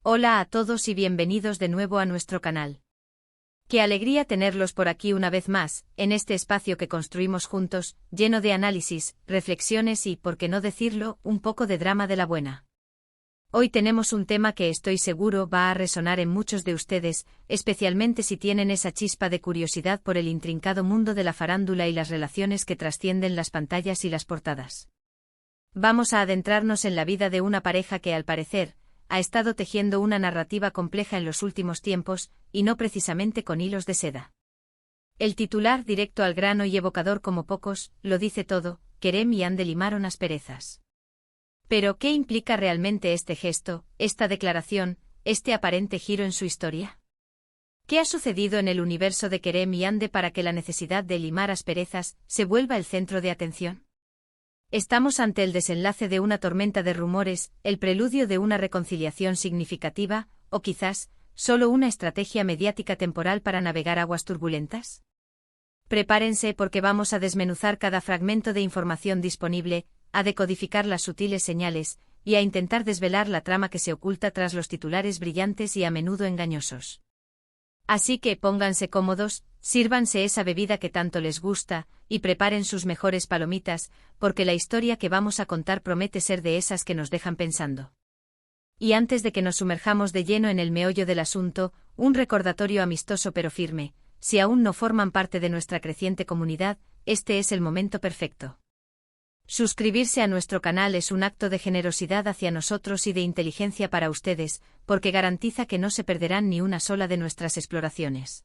Hola a todos y bienvenidos de nuevo a nuestro canal. Qué alegría tenerlos por aquí una vez más, en este espacio que construimos juntos, lleno de análisis, reflexiones y, por qué no decirlo, un poco de drama de la buena. Hoy tenemos un tema que estoy seguro va a resonar en muchos de ustedes, especialmente si tienen esa chispa de curiosidad por el intrincado mundo de la farándula y las relaciones que trascienden las pantallas y las portadas. Vamos a adentrarnos en la vida de una pareja que, al parecer, ha estado tejiendo una narrativa compleja en los últimos tiempos, y no precisamente con hilos de seda. El titular, directo al grano y evocador como pocos, lo dice todo: Kerem y Yandel limaron asperezas. Pero, ¿qué implica realmente este gesto, esta declaración, este aparente giro en su historia? ¿Qué ha sucedido en el universo de Kerem y Yandel para que la necesidad de limar asperezas se vuelva el centro de atención? ¿Estamos ante el desenlace de una tormenta de rumores, el preludio de una reconciliación significativa, o quizás, solo una estrategia mediática temporal para navegar aguas turbulentas? Prepárense porque vamos a desmenuzar cada fragmento de información disponible, a decodificar las sutiles señales, y a intentar desvelar la trama que se oculta tras los titulares brillantes y a menudo engañosos. Así que pónganse cómodos, sírvanse esa bebida que tanto les gusta, y preparen sus mejores palomitas, porque la historia que vamos a contar promete ser de esas que nos dejan pensando. Y antes de que nos sumerjamos de lleno en el meollo del asunto, un recordatorio amistoso pero firme: si aún no forman parte de nuestra creciente comunidad, este es el momento perfecto. Suscribirse a nuestro canal es un acto de generosidad hacia nosotros y de inteligencia para ustedes, porque garantiza que no se perderán ni una sola de nuestras exploraciones.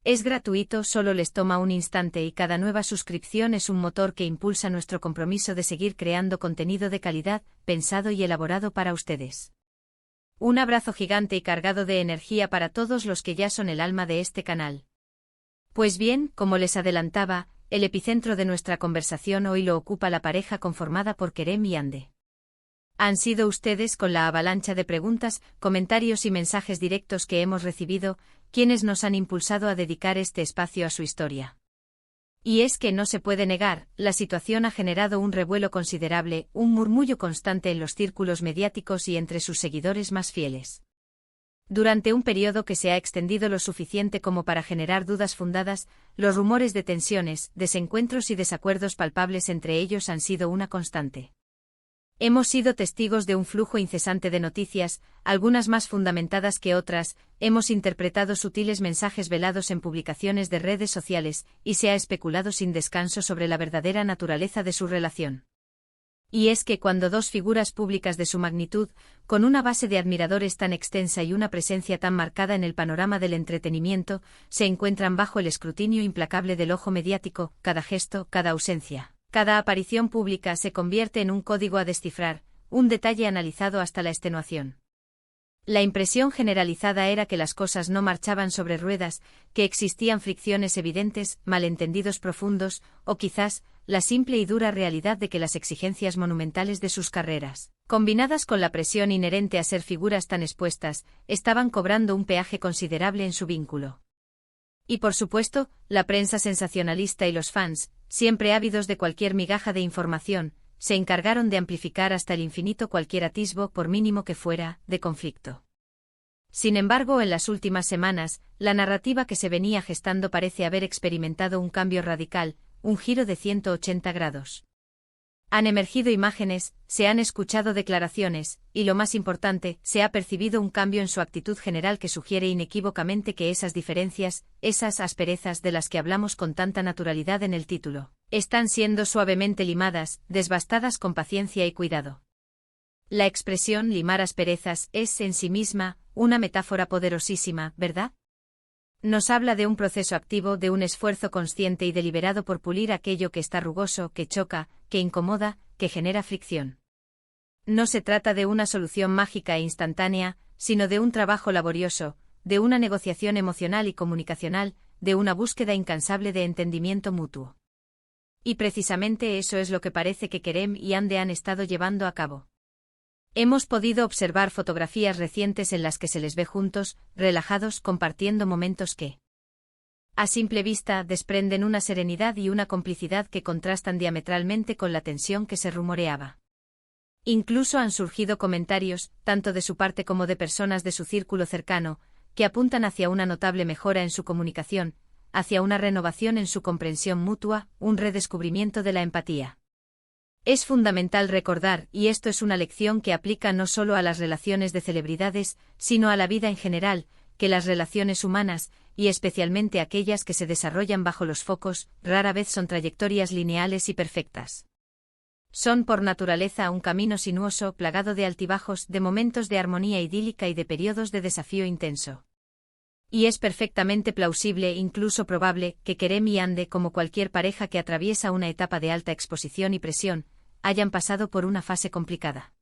Es gratuito, solo les toma un instante y cada nueva suscripción es un motor que impulsa nuestro compromiso de seguir creando contenido de calidad, pensado y elaborado para ustedes. Un abrazo gigante y cargado de energía para todos los que ya son el alma de este canal. Pues bien, como les adelantaba, el epicentro de nuestra conversación hoy lo ocupa la pareja conformada por Kerem y Yandel. Han sido ustedes, con la avalancha de preguntas, comentarios y mensajes directos que hemos recibido, quienes nos han impulsado a dedicar este espacio a su historia. Y es que no se puede negar, la situación ha generado un revuelo considerable, un murmullo constante en los círculos mediáticos y entre sus seguidores más fieles. Durante un periodo que se ha extendido lo suficiente como para generar dudas fundadas, los rumores de tensiones, desencuentros y desacuerdos palpables entre ellos han sido una constante. Hemos sido testigos de un flujo incesante de noticias, algunas más fundamentadas que otras, hemos interpretado sutiles mensajes velados en publicaciones de redes sociales, y se ha especulado sin descanso sobre la verdadera naturaleza de su relación. Y es que cuando dos figuras públicas de su magnitud, con una base de admiradores tan extensa y una presencia tan marcada en el panorama del entretenimiento, se encuentran bajo el escrutinio implacable del ojo mediático, cada gesto, cada ausencia, cada aparición pública se convierte en un código a descifrar, un detalle analizado hasta la extenuación. La impresión generalizada era que las cosas no marchaban sobre ruedas, que existían fricciones evidentes, malentendidos profundos, o quizás, la simple y dura realidad de que las exigencias monumentales de sus carreras, combinadas con la presión inherente a ser figuras tan expuestas, estaban cobrando un peaje considerable en su vínculo. Y por supuesto, la prensa sensacionalista y los fans, siempre ávidos de cualquier migaja de información, se encargaron de amplificar hasta el infinito cualquier atisbo, por mínimo que fuera, de conflicto. Sin embargo, en las últimas semanas, la narrativa que se venía gestando parece haber experimentado un cambio radical, un giro de 180 grados. Han emergido imágenes, se han escuchado declaraciones, y lo más importante, se ha percibido un cambio en su actitud general que sugiere inequívocamente que esas diferencias, esas asperezas de las que hablamos con tanta naturalidad en el título, están siendo suavemente limadas, desbastadas con paciencia y cuidado. La expresión limar asperezas es, en sí misma, una metáfora poderosísima, ¿verdad? Nos habla de un proceso activo, de un esfuerzo consciente y deliberado por pulir aquello que está rugoso, que choca, que incomoda, que genera fricción. No se trata de una solución mágica e instantánea, sino de un trabajo laborioso, de una negociación emocional y comunicacional, de una búsqueda incansable de entendimiento mutuo. Y precisamente eso es lo que parece que Kerem y Yandel han estado llevando a cabo. Hemos podido observar fotografías recientes en las que se les ve juntos, relajados, compartiendo momentos que, a simple vista, desprenden una serenidad y una complicidad que contrastan diametralmente con la tensión que se rumoreaba. Incluso han surgido comentarios, tanto de su parte como de personas de su círculo cercano, que apuntan hacia una notable mejora en su comunicación, hacia una renovación en su comprensión mutua, un redescubrimiento de la empatía. Es fundamental recordar, y esto es una lección que aplica no solo a las relaciones de celebridades, sino a la vida en general, que las relaciones humanas, y especialmente aquellas que se desarrollan bajo los focos, rara vez son trayectorias lineales y perfectas. Son por naturaleza un camino sinuoso, plagado de altibajos, de momentos de armonía idílica y de periodos de desafío intenso. Y es perfectamente plausible, incluso probable, que Kerem y Hande, como cualquier pareja que atraviesa una etapa de alta exposición y presión, hayan pasado por una fase complicada.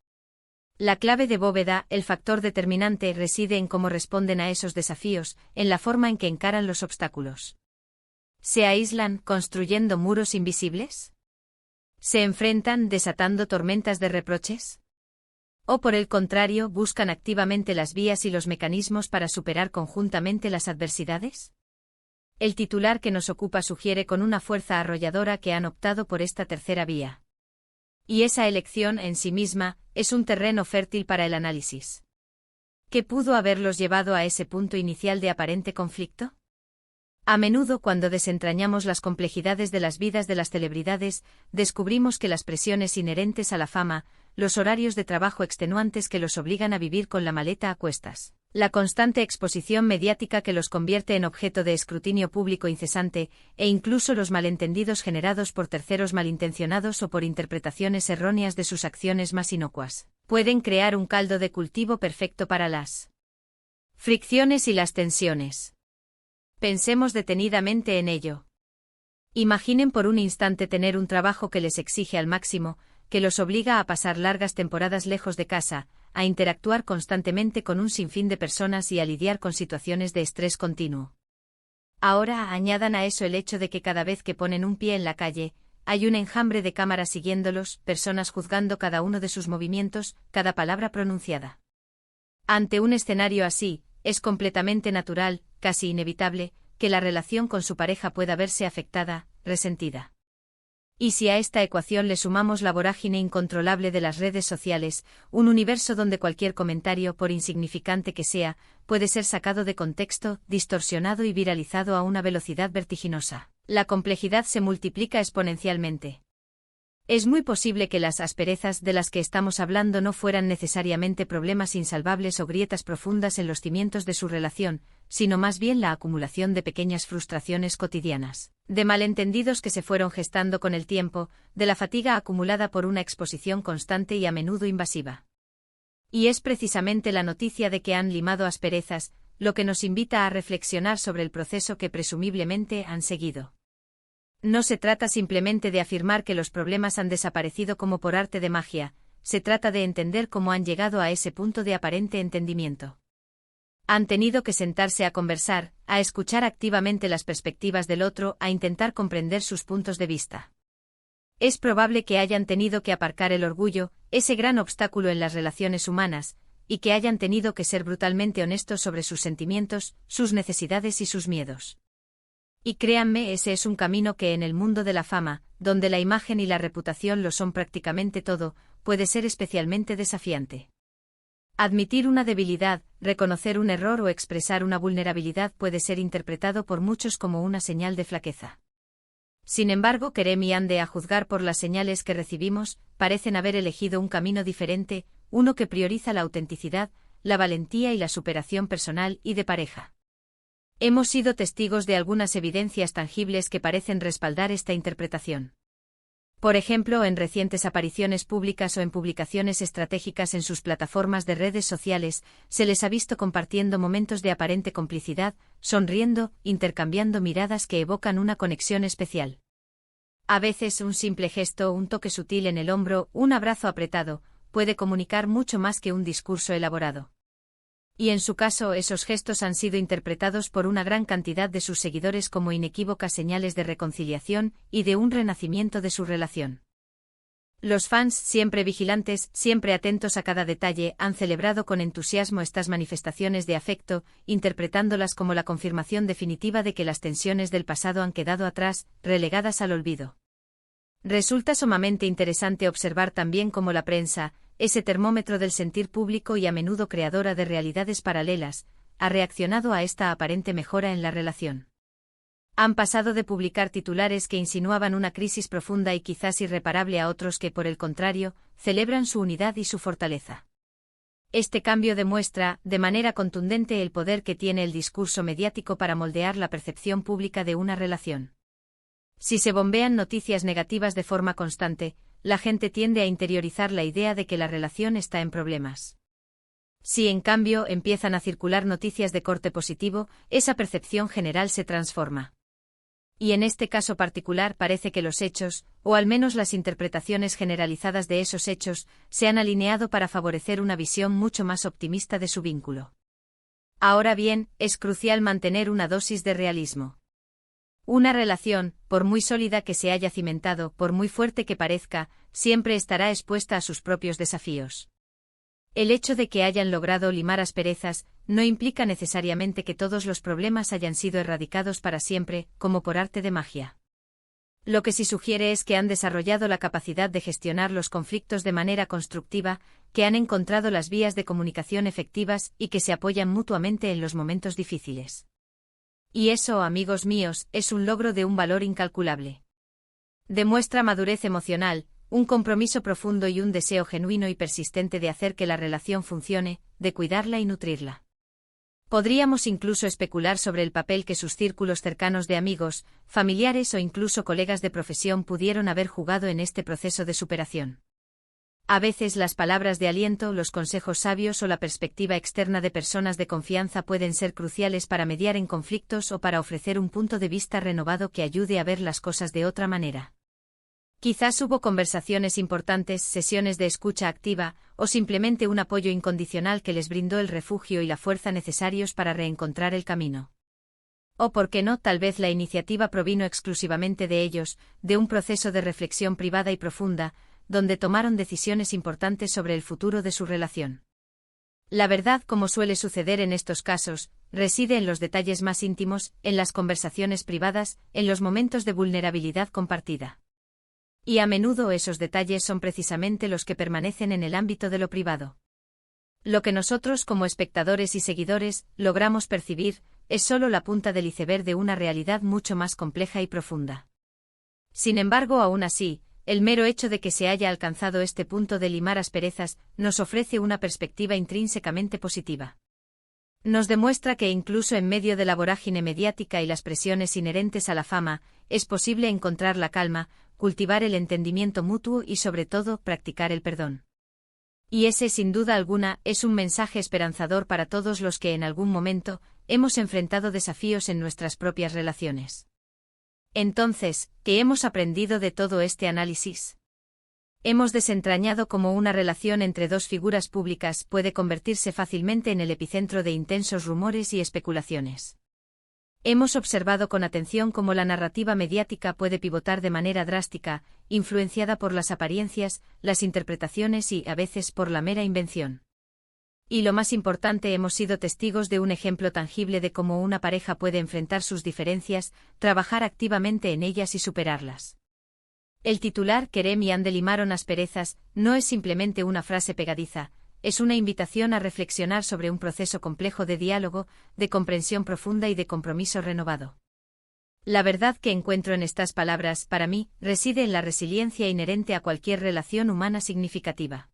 La clave de bóveda, el factor determinante, reside en cómo responden a esos desafíos, en la forma en que encaran los obstáculos. ¿Se aíslan, construyendo muros invisibles? ¿Se enfrentan, desatando tormentas de reproches? ¿O por el contrario, buscan activamente las vías y los mecanismos para superar conjuntamente las adversidades? El titular que nos ocupa sugiere con una fuerza arrolladora que han optado por esta tercera vía. Y esa elección, en sí misma, es un terreno fértil para el análisis. ¿Qué pudo haberlos llevado a ese punto inicial de aparente conflicto? A menudo, cuando desentrañamos las complejidades de las vidas de las celebridades, descubrimos que las presiones inherentes a la fama, los horarios de trabajo extenuantes que los obligan a vivir con la maleta a cuestas, la constante exposición mediática que los convierte en objeto de escrutinio público incesante, e incluso los malentendidos generados por terceros malintencionados o por interpretaciones erróneas de sus acciones más inocuas, pueden crear un caldo de cultivo perfecto para las fricciones y las tensiones. Pensemos detenidamente en ello. Imaginen por un instante tener un trabajo que les exige al máximo, que los obliga a pasar largas temporadas lejos de casa, a interactuar constantemente con un sinfín de personas y a lidiar con situaciones de estrés continuo. Ahora añadan a eso el hecho de que cada vez que ponen un pie en la calle, hay un enjambre de cámaras siguiéndolos, personas juzgando cada uno de sus movimientos, cada palabra pronunciada. Ante un escenario así, es completamente natural, casi inevitable, que la relación con su pareja pueda verse afectada, resentida. Y si a esta ecuación le sumamos la vorágine incontrolable de las redes sociales, un universo donde cualquier comentario, por insignificante que sea, puede ser sacado de contexto, distorsionado y viralizado a una velocidad vertiginosa, la complejidad se multiplica exponencialmente. Es muy posible que las asperezas de las que estamos hablando no fueran necesariamente problemas insalvables o grietas profundas en los cimientos de su relación, sino más bien la acumulación de pequeñas frustraciones cotidianas, de malentendidos que se fueron gestando con el tiempo, de la fatiga acumulada por una exposición constante y a menudo invasiva. Y es precisamente la noticia de que han limado asperezas, lo que nos invita a reflexionar sobre el proceso que presumiblemente han seguido. No se trata simplemente de afirmar que los problemas han desaparecido como por arte de magia, se trata de entender cómo han llegado a ese punto de aparente entendimiento. Han tenido que sentarse a conversar, a escuchar activamente las perspectivas del otro, a intentar comprender sus puntos de vista. Es probable que hayan tenido que aparcar el orgullo, ese gran obstáculo en las relaciones humanas, y que hayan tenido que ser brutalmente honestos sobre sus sentimientos, sus necesidades y sus miedos. Y créanme, ese es un camino que en el mundo de la fama, donde la imagen y la reputación lo son prácticamente todo, puede ser especialmente desafiante. Admitir una debilidad, reconocer un error o expresar una vulnerabilidad puede ser interpretado por muchos como una señal de flaqueza. Sin embargo, Kerem y Hande, a juzgar por las señales que recibimos, parecen haber elegido un camino diferente, uno que prioriza la autenticidad, la valentía y la superación personal y de pareja. Hemos sido testigos de algunas evidencias tangibles que parecen respaldar esta interpretación. Por ejemplo, en recientes apariciones públicas o en publicaciones estratégicas en sus plataformas de redes sociales, se les ha visto compartiendo momentos de aparente complicidad, sonriendo, intercambiando miradas que evocan una conexión especial. A veces un simple gesto, un toque sutil en el hombro, un abrazo apretado, puede comunicar mucho más que un discurso elaborado. Y en su caso, esos gestos han sido interpretados por una gran cantidad de sus seguidores como inequívocas señales de reconciliación y de un renacimiento de su relación. Los fans, siempre vigilantes, siempre atentos a cada detalle, han celebrado con entusiasmo estas manifestaciones de afecto, interpretándolas como la confirmación definitiva de que las tensiones del pasado han quedado atrás, relegadas al olvido. Resulta sumamente interesante observar también cómo la prensa, ese termómetro del sentir público y a menudo creadora de realidades paralelas, ha reaccionado a esta aparente mejora en la relación. Han pasado de publicar titulares que insinuaban una crisis profunda y quizás irreparable a otros que, por el contrario, celebran su unidad y su fortaleza. Este cambio demuestra, de manera contundente, el poder que tiene el discurso mediático para moldear la percepción pública de una relación. Si se bombean noticias negativas de forma constante, la gente tiende a interiorizar la idea de que la relación está en problemas. Si, en cambio, empiezan a circular noticias de corte positivo, esa percepción general se transforma. Y en este caso particular parece que los hechos, o al menos las interpretaciones generalizadas de esos hechos, se han alineado para favorecer una visión mucho más optimista de su vínculo. Ahora bien, es crucial mantener una dosis de realismo. Una relación, por muy sólida que se haya cimentado, por muy fuerte que parezca, siempre estará expuesta a sus propios desafíos. El hecho de que hayan logrado limar asperezas no implica necesariamente que todos los problemas hayan sido erradicados para siempre, como por arte de magia. Lo que sí sugiere es que han desarrollado la capacidad de gestionar los conflictos de manera constructiva, que han encontrado las vías de comunicación efectivas y que se apoyan mutuamente en los momentos difíciles. Y eso, amigos míos, es un logro de un valor incalculable. Demuestra madurez emocional, un compromiso profundo y un deseo genuino y persistente de hacer que la relación funcione, de cuidarla y nutrirla. Podríamos incluso especular sobre el papel que sus círculos cercanos de amigos, familiares o incluso colegas de profesión pudieron haber jugado en este proceso de superación. A veces las palabras de aliento, los consejos sabios o la perspectiva externa de personas de confianza pueden ser cruciales para mediar en conflictos o para ofrecer un punto de vista renovado que ayude a ver las cosas de otra manera. Quizás hubo conversaciones importantes, sesiones de escucha activa, o simplemente un apoyo incondicional que les brindó el refugio y la fuerza necesarios para reencontrar el camino. O, por qué no, tal vez la iniciativa provino exclusivamente de ellos, de un proceso de reflexión privada y profunda, donde tomaron decisiones importantes sobre el futuro de su relación. La verdad, como suele suceder en estos casos, reside en los detalles más íntimos, en las conversaciones privadas, en los momentos de vulnerabilidad compartida. Y a menudo esos detalles son precisamente los que permanecen en el ámbito de lo privado. Lo que nosotros como espectadores y seguidores logramos percibir es solo la punta del iceberg de una realidad mucho más compleja y profunda. Sin embargo, aún así, el mero hecho de que se haya alcanzado este punto de limar asperezas nos ofrece una perspectiva intrínsecamente positiva. Nos demuestra que incluso en medio de la vorágine mediática y las presiones inherentes a la fama, es posible encontrar la calma, cultivar el entendimiento mutuo y sobre todo practicar el perdón. Y ese, sin duda alguna, es un mensaje esperanzador para todos los que en algún momento hemos enfrentado desafíos en nuestras propias relaciones. Entonces, ¿qué hemos aprendido de todo este análisis? Hemos desentrañado cómo una relación entre dos figuras públicas puede convertirse fácilmente en el epicentro de intensos rumores y especulaciones. Hemos observado con atención cómo la narrativa mediática puede pivotar de manera drástica, influenciada por las apariencias, las interpretaciones y, a veces, por la mera invención. Y lo más importante, hemos sido testigos de un ejemplo tangible de cómo una pareja puede enfrentar sus diferencias, trabajar activamente en ellas y superarlas. El titular "Kerem y Ande limaron asperezas" no es simplemente una frase pegadiza, es una invitación a reflexionar sobre un proceso complejo de diálogo, de comprensión profunda y de compromiso renovado. La verdad que encuentro en estas palabras, para mí, reside en la resiliencia inherente a cualquier relación humana significativa.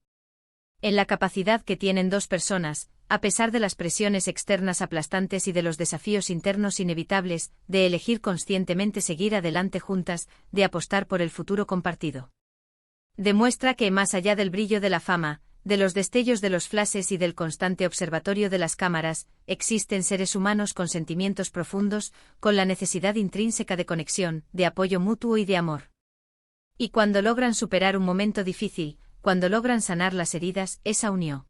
En la capacidad que tienen dos personas, a pesar de las presiones externas aplastantes y de los desafíos internos inevitables, de elegir conscientemente seguir adelante juntas, de apostar por el futuro compartido. Demuestra que, más allá del brillo de la fama, de los destellos de los flashes y del constante observatorio de las cámaras, existen seres humanos con sentimientos profundos, con la necesidad intrínseca de conexión, de apoyo mutuo y de amor. Y cuando logran superar un momento difícil, cuando logran sanar las heridas, esa unión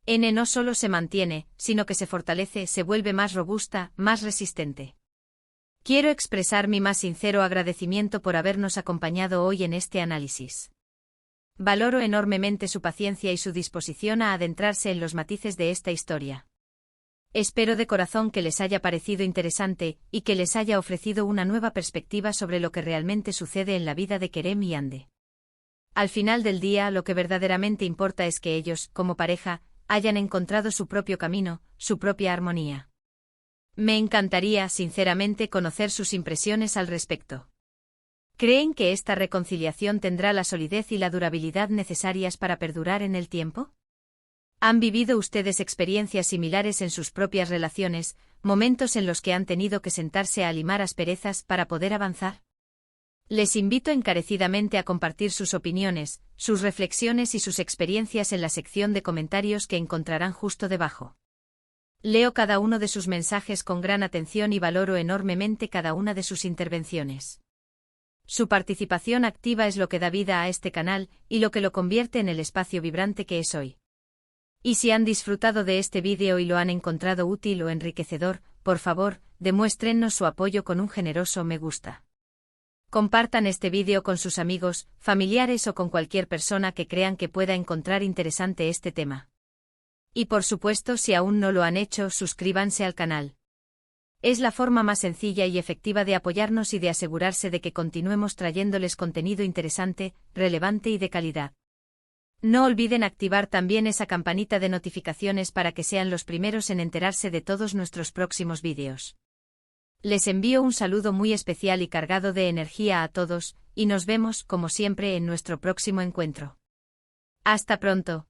no solo se mantiene, sino que se fortalece, se vuelve más robusta, más resistente. Quiero expresar mi más sincero agradecimiento por habernos acompañado hoy en este análisis. Valoro enormemente su paciencia y su disposición a adentrarse en los matices de esta historia. Espero de corazón que les haya parecido interesante y que les haya ofrecido una nueva perspectiva sobre lo que realmente sucede en la vida de Kerem y Ande. Al final del día, lo que verdaderamente importa es que ellos, como pareja, hayan encontrado su propio camino, su propia armonía. Me encantaría, sinceramente, conocer sus impresiones al respecto. ¿Creen que esta reconciliación tendrá la solidez y la durabilidad necesarias para perdurar en el tiempo? ¿Han vivido ustedes experiencias similares en sus propias relaciones, momentos en los que han tenido que sentarse a limar asperezas para poder avanzar? Les invito encarecidamente a compartir sus opiniones, sus reflexiones y sus experiencias en la sección de comentarios que encontrarán justo debajo. Leo cada uno de sus mensajes con gran atención y valoro enormemente cada una de sus intervenciones. Su participación activa es lo que da vida a este canal y lo que lo convierte en el espacio vibrante que es hoy. Y si han disfrutado de este vídeo y lo han encontrado útil o enriquecedor, por favor, demuéstrennos su apoyo con un generoso me gusta. Compartan este vídeo con sus amigos, familiares o con cualquier persona que crean que pueda encontrar interesante este tema. Y por supuesto, si aún no lo han hecho, suscríbanse al canal. Es la forma más sencilla y efectiva de apoyarnos y de asegurarse de que continuemos trayéndoles contenido interesante, relevante y de calidad. No olviden activar también esa campanita de notificaciones para que sean los primeros en enterarse de todos nuestros próximos vídeos. Les envío un saludo muy especial y cargado de energía a todos, y nos vemos, como siempre, en nuestro próximo encuentro. Hasta pronto.